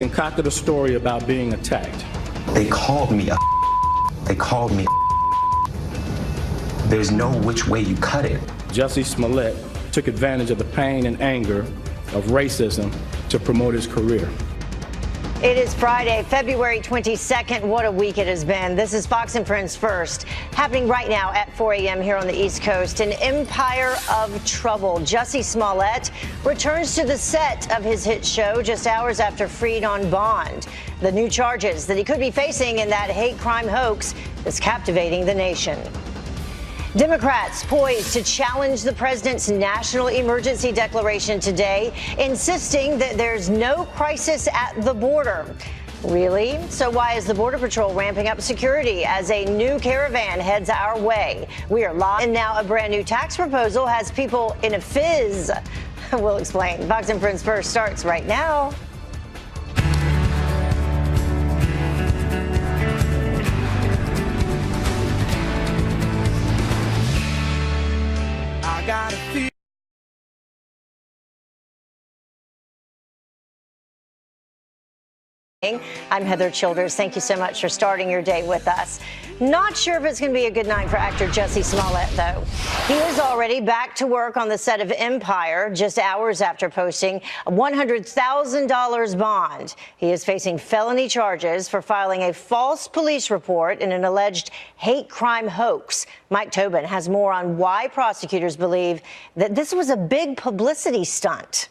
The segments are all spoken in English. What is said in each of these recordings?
concocted a story about being attacked. They called me a. They called me. There's no which way you cut it. Jussie Smollett took advantage of the pain and anger of racism to promote his career. It is Friday, February 22nd. What a week it has been. This is Fox and Friends First, happening right now at 4 a.m. here on the East Coast. An empire of trouble. Jussie Smollett returns to the set of his hit show just hours after freed on bond. The new charges that he could be facing in that hate crime hoax is captivating the nation. Democrats poised to challenge the president's national emergency declaration today, insisting that there's no crisis at the border. Really? So why is the Border Patrol ramping up security as a new caravan heads our way? We are live. And now a brand new tax proposal has people in a fizz. We'll explain. Fox and Friends First starts right now. Got a feel. I'm Heather Childers. Thank you so much for starting your day with us. Not sure if it's going to be a good night for actor Jussie Smollett, though. He is already back to work on the set of Empire just hours after posting a $100,000 bond. He is facing felony charges for filing a false police report in an alleged hate crime hoax. Mike Tobin has more on why prosecutors believe that this was a big publicity stunt.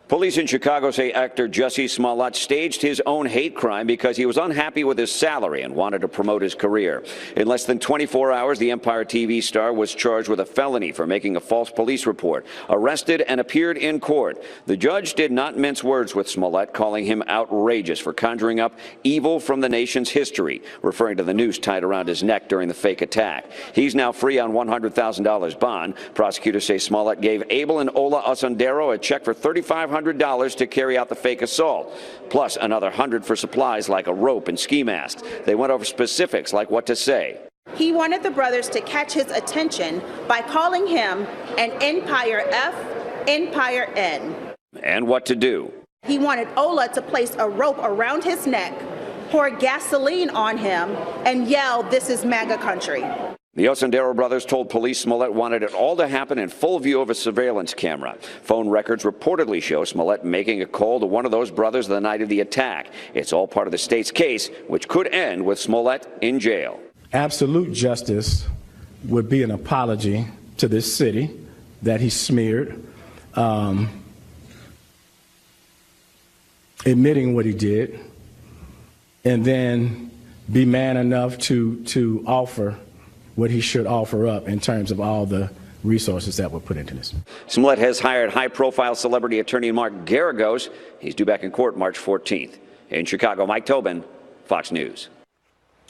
Police in Chicago say actor Jussie Smollett staged his own hate crime because he was unhappy with his salary and wanted to promote his career. In less than 24 hours, the Empire TV star was charged with a felony for making a false police report, arrested and appeared in court. The judge did not mince words with Smollett, calling him outrageous for conjuring up evil from the nation's history, referring to the noose tied around his neck during the fake attack. He's now free on $100,000 bond. Prosecutors say Smollett gave Abel and Ola Osundero a check for $3,500 to carry out the fake assault, plus another $100 for supplies like a rope and ski masks. They went over specifics like what to say. He wanted the brothers to catch his attention by calling him an Empire F, Empire N. And what to do. He wanted Ola to place a rope around his neck, pour gasoline on him, and yell, "This is MAGA country." The Osundero brothers told police Smollett wanted it all to happen in full view of a surveillance camera. Phone records reportedly show Smollett making a call to one of those brothers the night of the attack. It's all part of the state's case, which could end with Smollett in jail. Absolute justice would be an apology to this city that he smeared, admitting what he did, and then be man enough to offer what he should offer up in terms of all the resources that were put into this. Smollett has hired high-profile celebrity attorney Mark Geragos. He's due back in court March 14th. In Chicago, Mike Tobin, Fox News.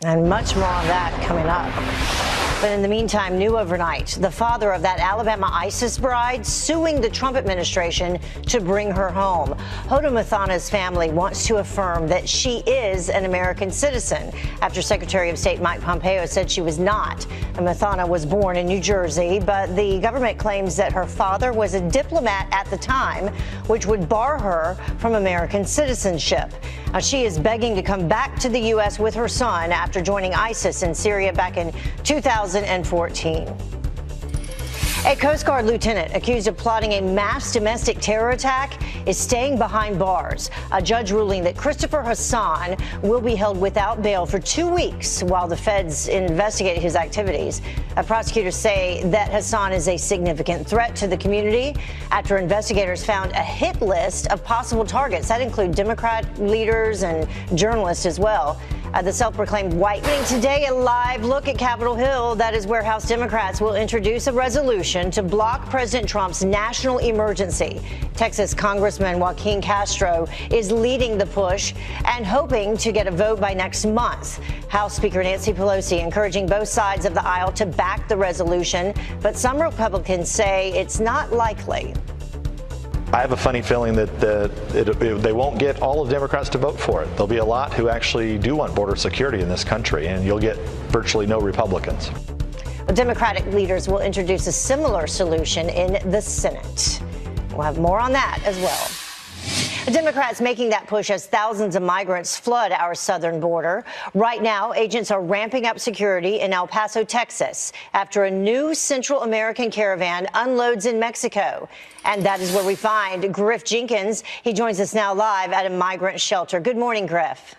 And much more on that coming up. But in the meantime, new overnight, the father of that Alabama ISIS bride suing the Trump administration to bring her home. Hoda Muthana's family wants to affirm that she is an American citizen after Secretary of State Mike Pompeo said she was not. Muthana was born in New Jersey, but the government claims that her father was a diplomat at the time, which would bar her from American citizenship. She is begging to come back to the U.S. with her son after joining ISIS in Syria back in 2014. A Coast Guard lieutenant accused of plotting a mass domestic terror attack is staying behind bars. A judge ruling that Christopher Hassan will be held without bail for 2 weeks while the feds investigate his activities. Prosecutors say that Hassan is a significant threat to the community after investigators found a hit list of possible targets that include Democrat leaders and journalists as well. The self-proclaimed white. Today, a live look at Capitol Hill. That is where House Democrats will introduce a resolution to block President Trump's national emergency. Texas Congressman Joaquin Castro is leading the push and hoping to get a vote by next month. House Speaker Nancy Pelosi encouraging both sides of the aisle to back the resolution, but some Republicans say it's not likely. I have a funny feeling that they won't get all of Democrats to vote for it. There'll be a lot who actually do want border security in this country, and you'll get virtually no Republicans. Democratic leaders will introduce a similar solution in the Senate. We'll have more on that as well. Democrats making that push as thousands of migrants flood our southern border. Right now, agents are ramping up security in El Paso, Texas, after a new Central American caravan unloads in Mexico. And that is where we find Griff Jenkins. He joins us now live at a migrant shelter. Good morning, Griff.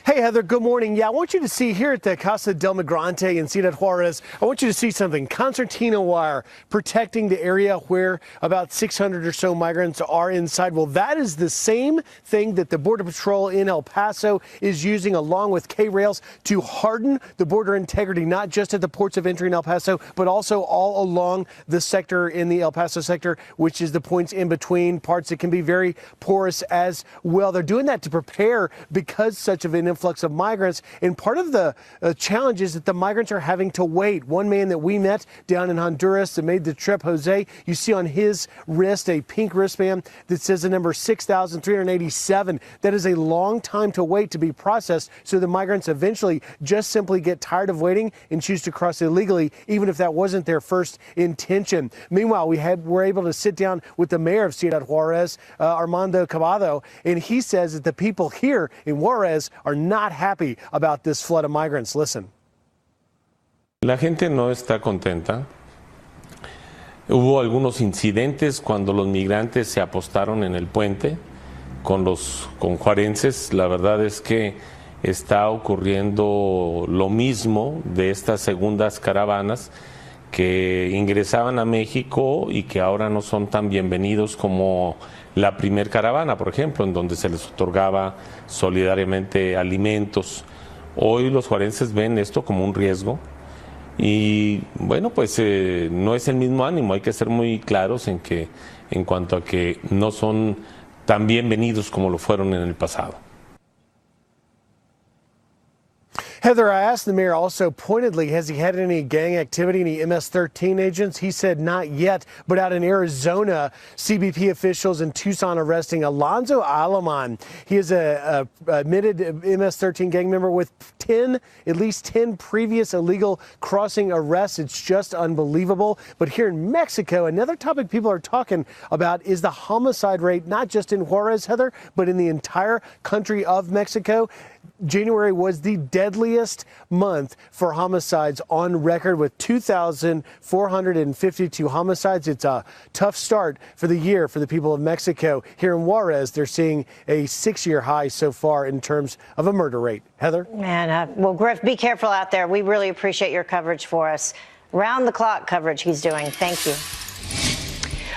Hey, Heather, good morning. Yeah, I want you to see here at the Casa del Migrante in Ciudad Juarez, I want you to see something. Concertina wire protecting the area where about 600 or so migrants are inside. Well, that is the same thing that the Border Patrol in El Paso is using along with K-Rails to harden the border integrity, not just at the ports of entry in El Paso, but also all along the sector in the El Paso sector, which is the points in between parts that can be very porous as well. They're doing that to prepare because such of an influx of migrants. And part of the challenge is that the migrants are having to wait. One man that we met down in Honduras that made the trip, Jose, you see on his wrist a pink wristband that says the number 6,387. That is a long time to wait to be processed. So the migrants eventually just simply get tired of waiting and choose to cross illegally, even if that wasn't their first intention. Meanwhile, we're able to sit down with the mayor of Ciudad Juarez, Armando Cabado, and he says that the people here in Juarez are not happy about this flood of migrants. Listen. La gente no está contenta. Hubo algunos incidentes cuando los migrantes se apostaron en el puente con juarenses. La verdad es que está ocurriendo lo mismo de estas segundas caravanas que ingresaban a México y que ahora no son tan bienvenidos como la primer caravana, por ejemplo, en donde se les otorgaba solidariamente alimentos. Hoy los juarenses ven esto como un riesgo y bueno, pues no es el mismo ánimo. Hay que ser muy claros en cuanto a que no son tan bienvenidos como lo fueron en el pasado. Heather, I asked the mayor also pointedly, has he had any gang activity, any MS-13 agents? He said not yet, but out in Arizona, CBP officials in Tucson arresting Alonzo Aleman. He is a admitted MS-13 gang member with at least 10 previous illegal crossing arrests. It's just unbelievable. But here in Mexico, another topic people are talking about is the homicide rate, not just in Juarez, Heather, but in the entire country of Mexico. January was the deadliest month for homicides on record with 2,452 homicides. It's a tough start for the year for the people of Mexico. Here in Juarez, they're seeing a 6-year high so far in terms of a murder rate. Heather? Man, well, Griff, be careful out there. We really appreciate your coverage for us. Round-the-clock coverage he's doing. Thank you.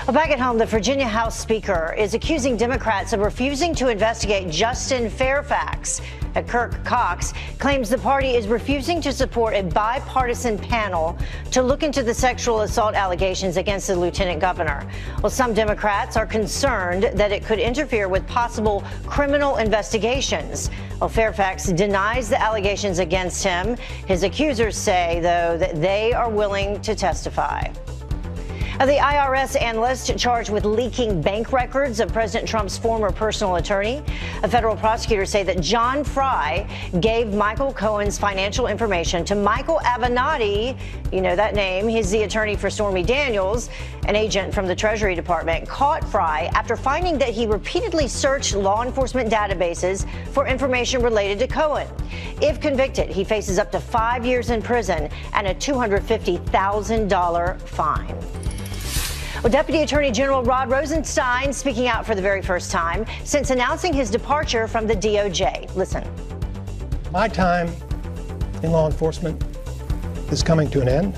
Well, back at home, the Virginia House Speaker is accusing Democrats of refusing to investigate Justin Fairfax. Kirk Cox claims the party is refusing to support a bipartisan panel to look into the sexual assault allegations against the lieutenant governor. Well, some Democrats are concerned that it could interfere with possible criminal investigations. Well, Fairfax denies the allegations against him. His accusers say, though, that they are willing to testify. The IRS analyst charged with leaking bank records of President Trump's former personal attorney. Federal prosecutors say that John Fry gave Michael Cohen's financial information to Michael Avenatti. You know that name. He's the attorney for Stormy Daniels. An agent from the Treasury Department caught Fry after finding that he repeatedly searched law enforcement databases for information related to Cohen. If convicted, he faces up to 5 years in prison and a $250,000 fine. Well, Deputy Attorney General Rod Rosenstein speaking out for the very first time since announcing his departure from the DOJ. Listen. My time in law enforcement is coming to an end.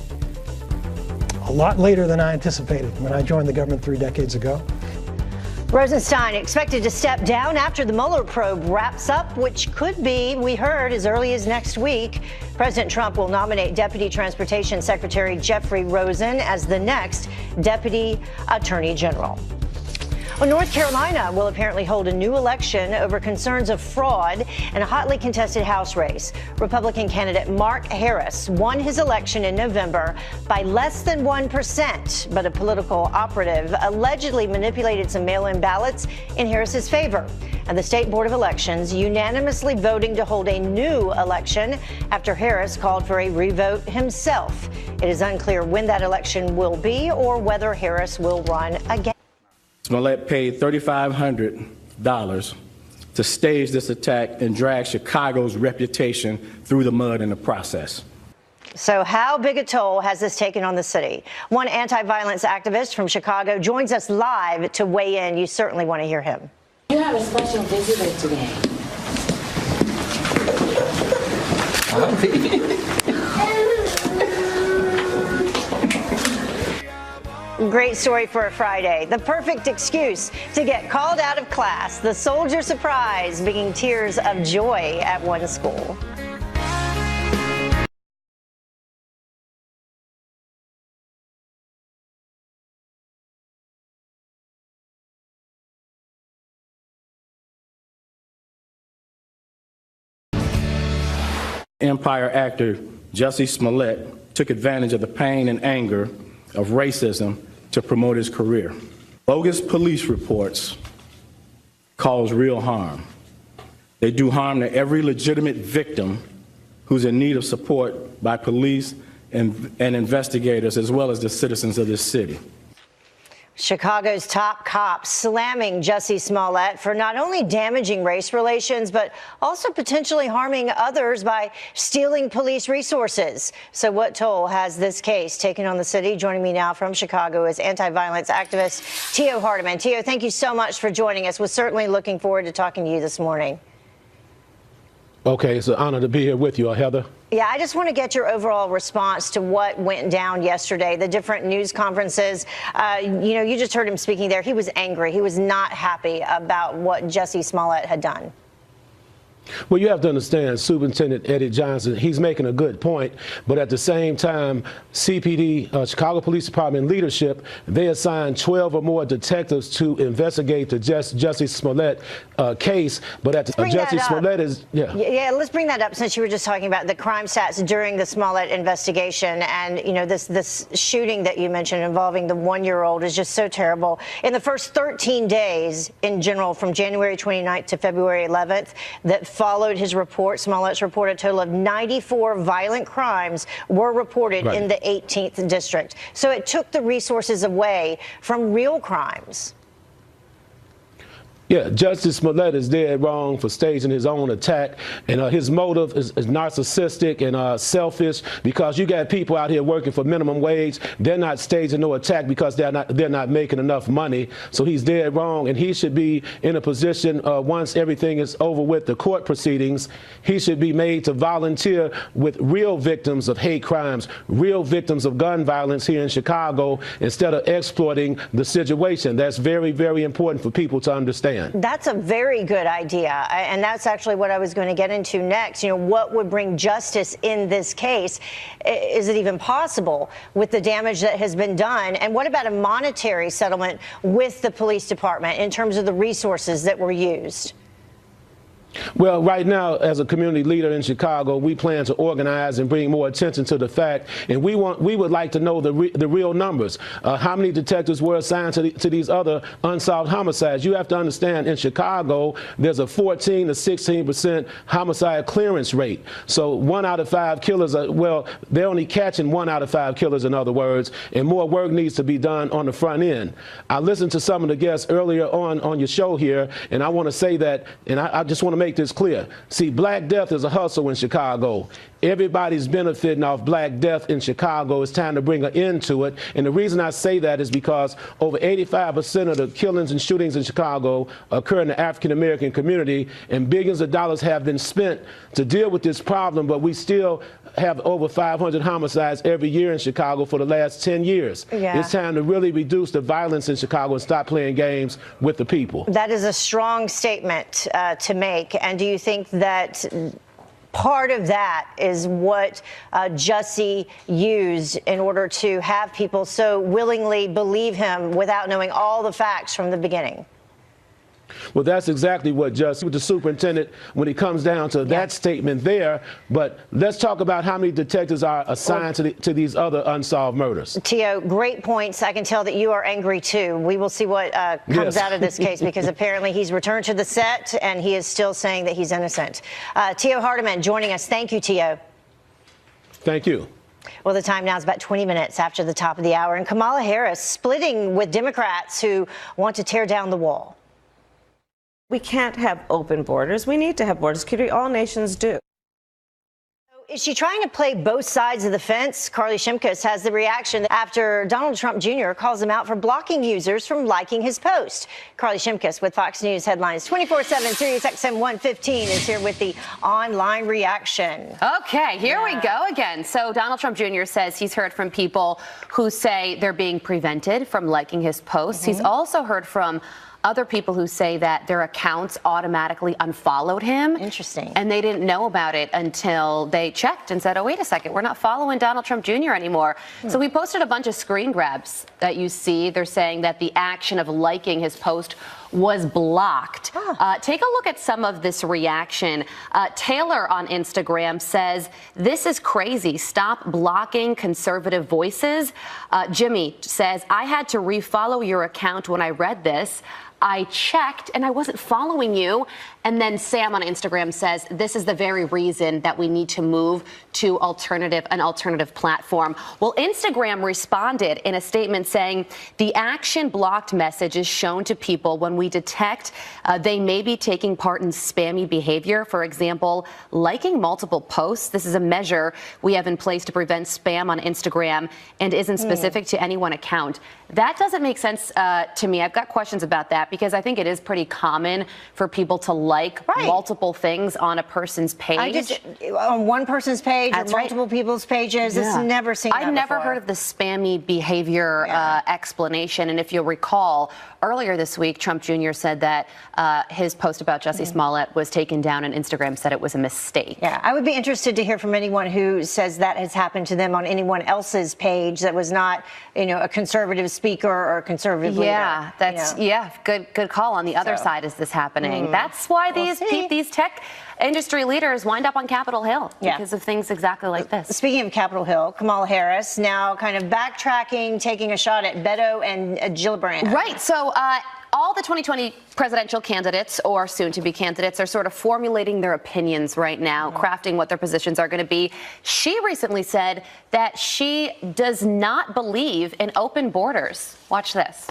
A lot later than I anticipated when I joined the government 3 decades ago. Rosenstein expected to step down after the Mueller probe wraps up, which could be, we heard, as early as next week. President Trump will nominate Deputy Transportation Secretary Jeffrey Rosen as the next Deputy Attorney General. Well, North Carolina will apparently hold a new election over concerns of fraud in a hotly contested House race. Republican candidate Mark Harris won his election in November by less than 1%, but a political operative allegedly manipulated some mail-in ballots in Harris's favor. And the State Board of Elections unanimously voting to hold a new election after Harris called for a revote himself. It is unclear when that election will be or whether Harris will run again. Smollett paid $3,500 to stage this attack and drag Chicago's reputation through the mud in the process. So how big a toll has this taken on the city? One anti-violence activist from Chicago joins us live to weigh in. You certainly want to hear him. You have a special visitor today. Great story for a Friday. The perfect excuse to get called out of class. The soldier surprise bringing tears of joy at one school. Empire actor Jussie Smollett took advantage of the pain and anger of racism to promote his career. Bogus police reports cause real harm. They do harm to every legitimate victim who's in need of support by police and investigators, as well as the citizens of this city. Chicago's top cop slamming Jussie Smollett for not only damaging race relations, but also potentially harming others by stealing police resources. So what toll has this case taken on the city? Joining me now from Chicago is anti-violence activist Tio Hardiman. Tio, thank you so much for joining us. We're certainly looking forward to talking to you this morning. Okay, it's an honor to be here with you, Heather. Yeah, I just want to get your overall response to what went down yesterday, the different news conferences. You just heard him speaking there. He was angry. He was not happy about what Jussie Smollett had done. Well, you have to understand, Superintendent Eddie Johnson, he's making a good point, but at the same time, CPD, Chicago Police Department leadership, they assigned 12 or more detectives to investigate the Jussie Smollett case, but at Jussie Smollett is, Yeah, let's bring that up since you were just talking about the crime stats during the Smollett investigation, and, this shooting that you mentioned involving the 1-year-old is just so terrible. In the first 13 days, in general, from January 29th to February 11th, that followed his report, Smollett's report, a total of 94 violent crimes were reported in the 18th district. So it took the resources away from real crimes. Yeah, Justice Smollett is dead wrong for staging his own attack, and his motive is narcissistic and selfish, because you got people out here working for minimum wage. They're not staging no attack because they're not making enough money. So he's dead wrong, and he should be in a position once everything is over with the court proceedings, he should be made to volunteer with real victims of hate crimes, real victims of gun violence here in Chicago, instead of exploiting the situation. That's very, very important for people to understand. That's a very good idea, and that's actually what I was going to get into next. What would bring justice in this case? Is it even possible with the damage that has been done? And what about a monetary settlement with the police department in terms of the resources that were used? Well, right now, as a community leader in Chicago, we plan to organize and bring more attention to the fact, and we would like to know the real numbers. How many detectives were assigned to these other unsolved homicides? You have to understand, in Chicago, there's a 14 to 16% homicide clearance rate. So 1 out of 5 killers they're only catching 1 out of 5 killers, in other words, and more work needs to be done on the front end. I listened to some of the guests earlier on your show here, and I want to say that, and I just want to make this clear. See, Black Death is a hustle in Chicago. Everybody's benefiting off Black Death in Chicago. It's time to bring an end to it. And the reason I say that is because over 85% of the killings and shootings in Chicago occur in the African American community, and billions of dollars have been spent to deal with this problem, but we still have over 500 homicides every year in Chicago for the last 10 years. Yeah. It's time to really reduce the violence in Chicago and stop playing games with the people. That is a strong statement to make. And do you think that part of that is what Jussie used in order to have people so willingly believe him without knowing all the facts from the beginning? Well, that's exactly what Jussie, the superintendent, when it comes down to that statement there. But let's talk about how many detectives are assigned to these other unsolved murders. Tio, great points. I can tell that you are angry, too. We will see what comes out of this case, because apparently he's returned to the set and he is still saying that he's innocent. Tio Hardiman joining us. Thank you, Tio. Thank you. Well, the time now is about 20 minutes after the top of the hour, and Kamala Harris splitting with Democrats who want to tear down the wall. We can't have open borders. We need to have border security. All nations do. Is she trying to play both sides of the fence? Carly Shimkus has the reaction after Donald Trump Jr. calls him out for blocking users from liking his post. Carly Shimkus with Fox News Headlines 24/7, SiriusXM 115 is here with the online reaction. Okay, here we go again. So Donald Trump Jr. says he's heard from people who say they're being prevented from liking his posts. He's also heard from other people who say that their accounts automatically unfollowed him. Interesting. And they didn't know about it until they checked and said, oh, wait a second, we're not following Donald Trump Jr. anymore. So we posted a bunch of screen grabs that you see. They're saying that the action of liking his post was blocked. Take a look at some of this reaction. Taylor on Instagram says, this is crazy. Stop blocking conservative voices. Jimmy says, I had to refollow your account when I read this. I checked and I wasn't following you. And then Sam on Instagram says, this is the very reason that we need to move to an alternative platform. Well, Instagram responded in a statement saying the action blocked message is shown to people when we detect they may be taking part in spammy behavior. For example, liking multiple posts. This is a measure we have in place to prevent spam on Instagram and isn't specific to any one account. That doesn't make sense to me. I've got questions about that because I think it is pretty common for people to like multiple things on a person's page. On one person's page or multiple people's pages. It's never seen that I've never before. heard of the spammy behavior explanation. And if you'll recall, earlier this week, Trump Jr. said that his post about Jussie Smollett was taken down and Instagram said it was a mistake. Yeah, I would be interested to hear from anyone who says that has happened to them on anyone else's page that was not, a conservative speaker or a conservative leader. Yeah, that's good call. On the other side, is this happening? That's why these tech industry leaders wind up on Capitol Hill because of things exactly like this. Speaking of Capitol Hill, Kamala Harris now kind of backtracking, taking a shot at Beto and Gillibrand. Right. So all the 2020 presidential candidates or soon-to-be candidates are sort of formulating their opinions right now, crafting what their positions are going to be. She recently said that she does not believe in open borders. Watch this.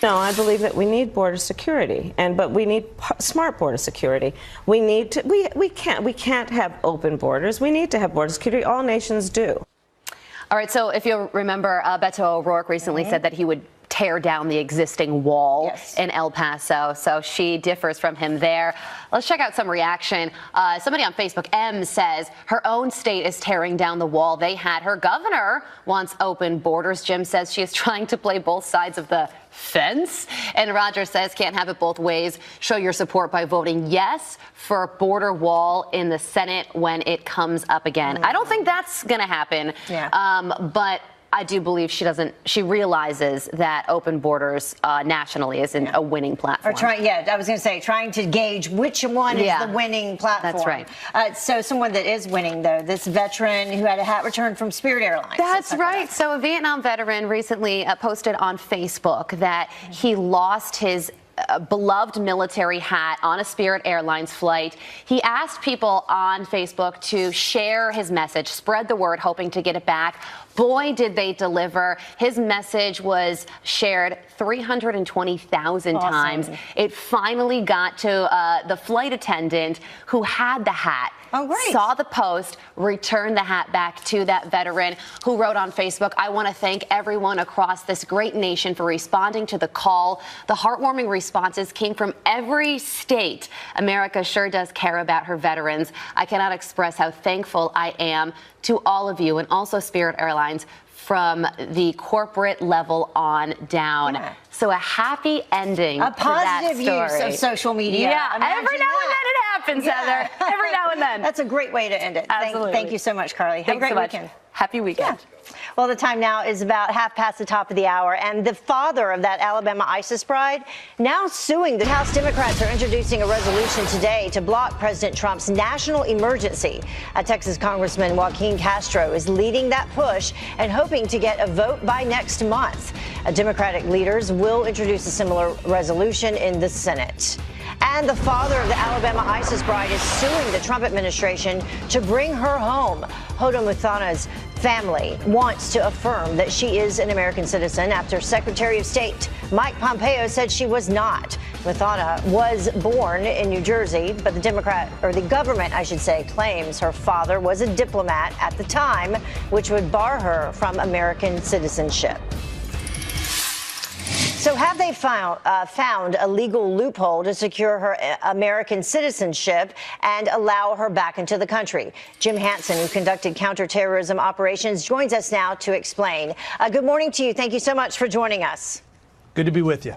No, I believe that we need border security, but we need smart border security. We need to. We can't have open borders. We need to have border security. All nations do. All right. So if you'll remember, Beto O'Rourke recently said that he would tear down the existing wall in El Paso. So she differs from him there. Let's check out some reaction. Somebody on Facebook, M, says her own state is tearing down the wall they had. Her governor wants open borders. Jim says she is trying to play both sides of the fence. And Roger says can't have it both ways. Show your support by voting yes for a border wall in the Senate when it comes up again. I don't think that's going to happen. But I do believe she realizes that open borders nationally isn't a winning platform. I was going to say, trying to gauge which one is the winning platform. That's right. So someone that is winning, though, this veteran who had a hat returned from Spirit Airlines. That's right. So a Vietnam veteran recently posted on Facebook that he lost his beloved military hat on a Spirit Airlines flight. He asked people on Facebook to share his message, spread the word, hoping to get it back. Boy, did they deliver. His message was shared 320,000 times. It finally got to the flight attendant who had the hat. Oh, great. Saw the post, returned the hat back to that veteran who wrote on Facebook, I want to thank everyone across this great nation for responding to the call. The heartwarming responses came from every state. America sure does care about her veterans. I cannot express how thankful I am to all of you, and also Spirit Airlines, from the corporate level on down. So a happy ending a to that positive story. Use of social media. Yeah, every now and then it happens, Heather. Every now and then. That's a great way to end it. Absolutely. Thank you so much, Carly. Have a great weekend. Happy weekend. Well, the time now is about half past the top of the hour, and the father of that Alabama ISIS bride now suing. The House Democrats are introducing a resolution today to block President Trump's national emergency. Texas Congressman Joaquin Castro is leading that push and hoping to get a vote by next month. Democratic leaders will introduce a similar resolution in the Senate. And the father of the Alabama ISIS bride is suing the Trump administration to bring her home. Hoda Muthana's family wants to affirm that she is an American citizen after Secretary of State Mike Pompeo said she was not. Muthana was born in New Jersey, but the government, I should say, claims her father was a diplomat at the time, which would bar her from American citizenship. So have they found a legal loophole to secure her American citizenship and allow her back into the country? Jim Hansen, who conducted counterterrorism operations, joins us now to explain. Good morning to you. Thank you so much for joining us. Good to be with you.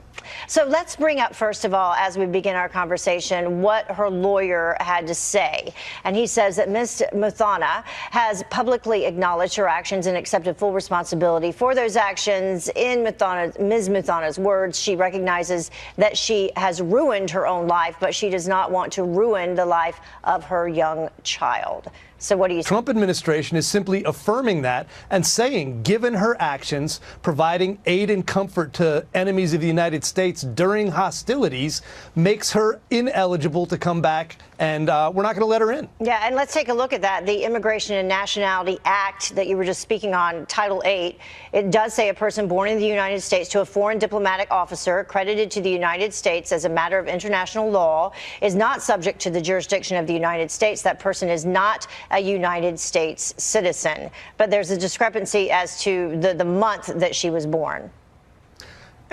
So let's bring up, first of all, as we begin our conversation, what her lawyer had to say. And he says that Ms. Muthana has publicly acknowledged her actions and accepted full responsibility for those actions. In Ms. Muthana's words, she recognizes that she has ruined her own life, but she does not want to ruin the life of her young child. So what do you say? Trump administration is simply affirming that and saying, given her actions, providing aid and comfort to enemies of the United States during hostilities, makes her ineligible to come back, and we're not going to let her in. Yeah, and let's take a look at that. The Immigration and Nationality Act that you were just speaking on, Title 8, it does say a person born in the United States to a foreign diplomatic officer accredited to the United States as a matter of international law is not subject to the jurisdiction of the United States. That person is not a United States citizen. But there's a discrepancy as to the month that she was born.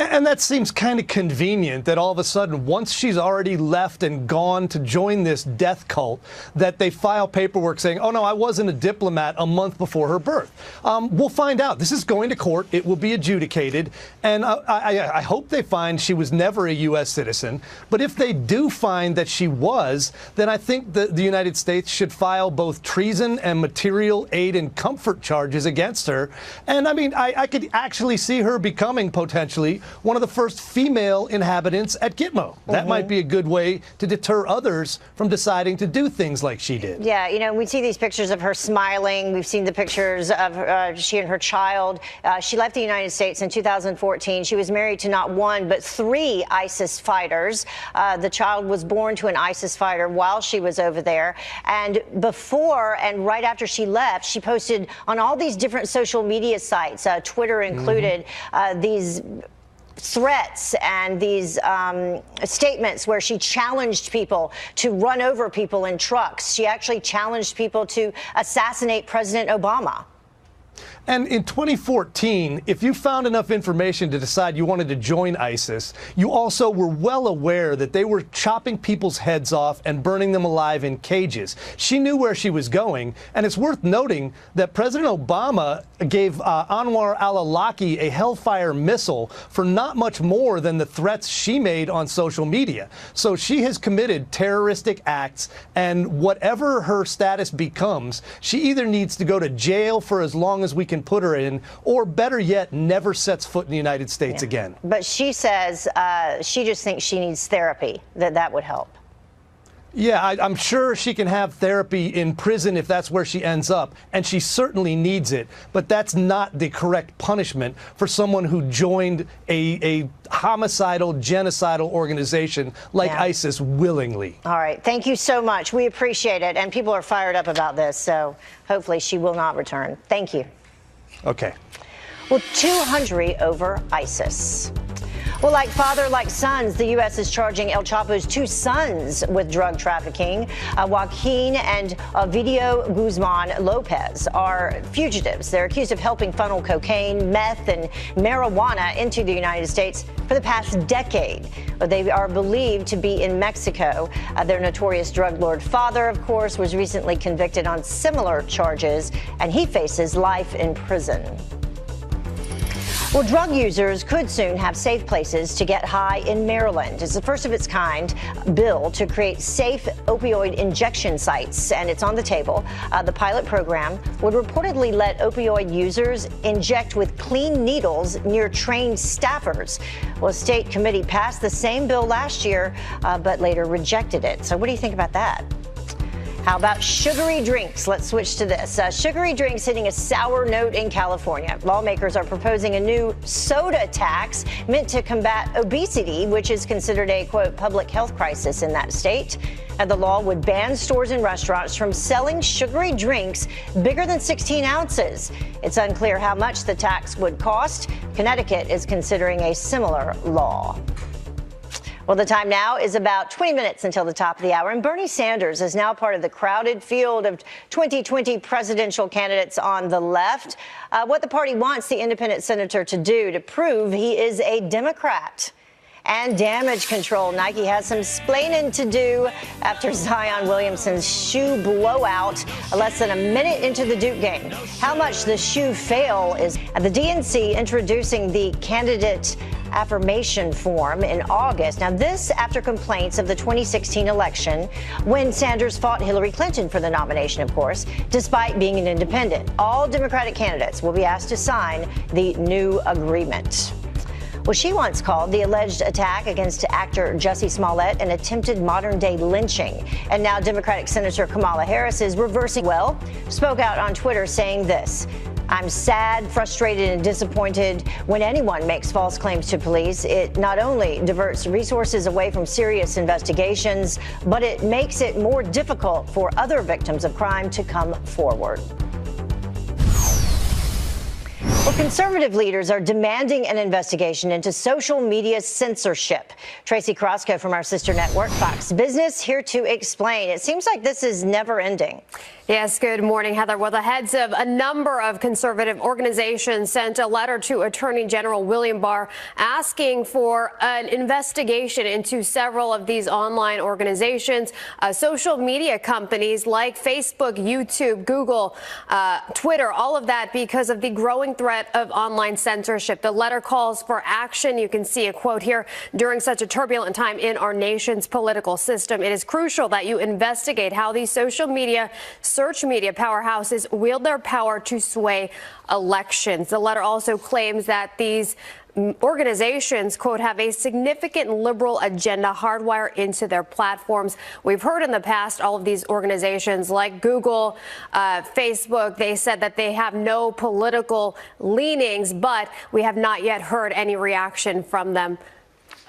And that seems kind of convenient that all of a sudden, once she's already left and gone to join this death cult, that they file paperwork saying, oh, no, I wasn't a diplomat a month before her birth. We'll find out. This is going to court. It will be adjudicated. And I hope they find she was never a U.S. citizen. But if they do find that she was, then I think that the United States should file both treason and material aid and comfort charges against her. And I mean, I could actually see her becoming potentially one of the first female inhabitants at Gitmo. That might be a good way to deter others from deciding to do things like she did. Yeah, you know, we see these pictures of her smiling. We've seen the pictures of she and her child. She left the United States in 2014. She was married to not one, but 3 ISIS fighters. The child was born to an ISIS fighter while she was over there. And before and right after she left, she posted on all these different social media sites, Twitter included, these threats and these statements where she challenged people to run over people in trucks. She actually challenged people to assassinate President Obama. And in 2014, if you found enough information to decide you wanted to join ISIS, you also were well aware that they were chopping people's heads off and burning them alive in cages. She knew where she was going, and it's worth noting that President Obama gave Anwar al-Awlaki a Hellfire missile for not much more than the threats she made on social media. So she has committed terroristic acts, and whatever her status becomes, she either needs to go to jail for as long as we can put her in, or better yet, never sets foot in the United States again. But she says she just thinks she needs therapy, that would help. Yeah, I'm sure she can have therapy in prison if that's where she ends up, and she certainly needs it. But that's not the correct punishment for someone who joined a homicidal, genocidal organization like ISIS willingly. All right. Thank you so much. We appreciate it. And people are fired up about this, so hopefully she will not return. Thank you. Okay. Well, 200 over ISIS. Well, like father, like sons, the U.S. is charging El Chapo's 2 sons with drug trafficking. Joaquin and Ovidio Guzman Lopez are fugitives. They're accused of helping funnel cocaine, meth, and marijuana into the United States for the past decade. They are believed to be in Mexico. Their notorious drug lord father, of course, was recently convicted on similar charges, and he faces life in prison. Well, drug users could soon have safe places to get high in Maryland. It's the first of its kind bill to create safe opioid injection sites, and it's on the table. The pilot program would reportedly let opioid users inject with clean needles near trained staffers. Well, a state committee passed the same bill last year, but later rejected it. So what do you think about that? How about sugary drinks? Let's switch to this. Sugary drinks hitting a sour note in California. Lawmakers are proposing a new soda tax meant to combat obesity, which is considered a, quote, public health crisis in that state. And the law would ban stores and restaurants from selling sugary drinks bigger than 16 ounces. It's unclear how much the tax would cost. Connecticut is considering a similar law. Well, the time now is about 20 minutes until the top of the hour, and Bernie Sanders is now part of the crowded field of 2020 presidential candidates on the left. What the party wants the independent senator to do to prove he is a Democrat. And damage control. Nike has some splaining to do after Zion Williamson's shoe blowout less than a minute into the Duke game. How much the shoe fail is the DNC introducing the candidate affirmation form in August. Now, this after complaints of the 2016 election when Sanders fought Hillary Clinton for the nomination, of course, despite being an independent. All Democratic candidates will be asked to sign the new agreement. Well, she once called the alleged attack against actor Jussie Smollett an attempted modern-day lynching. And now Democratic Senator Kamala Harris is reversing, spoke out on Twitter saying this: I'm sad, frustrated, and disappointed when anyone makes false claims to police. It not only diverts resources away from serious investigations, but it makes it more difficult for other victims of crime to come forward. Well, conservative leaders are demanding an investigation into social media censorship. Tracy Krasko from our sister network, Fox Business, here to explain. It seems like this is never ending. Yes, good morning, Heather. Well, the heads of a number of conservative organizations sent a letter to Attorney General William Barr asking for an investigation into several of these online organizations, social media companies like Facebook, YouTube, Google, Twitter, all of that because of the growing threat of online censorship. The letter calls for action. You can see a quote here: during such a turbulent time in our nation's political system, it is crucial that you investigate how these social media search media powerhouses wield their power to sway elections. The letter also claims that these organizations, quote, have a significant liberal agenda hardwired into their platforms. We've heard in the past all of these organizations like Google, Facebook, they said that they have no political leanings, but we have not yet heard any reaction from them,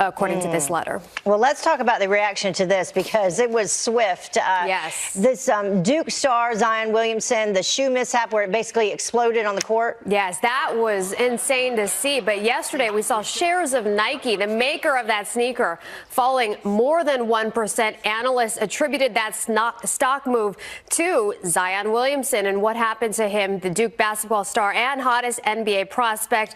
according to this letter. Well, let's talk about the reaction to this because it was swift. Yes. This Duke star, Zion Williamson, the shoe mishap where it basically exploded on the court. Yes, that was insane to see. But yesterday we saw shares of Nike, the maker of that sneaker, falling more than 1%. Analysts attributed that stock move to Zion Williamson and what happened to him, the Duke basketball star and hottest NBA prospect.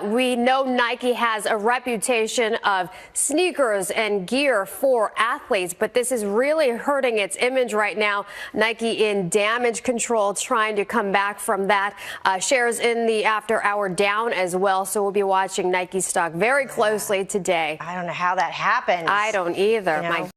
We know Nike has a reputation of sneakers and gear for athletes, but this is really hurting its image right now. Nike in damage control, trying to come back from that. Shares in the after hour down as well, so we'll be watching Nike stock very closely today. I don't know how that happened. I don't either. You know?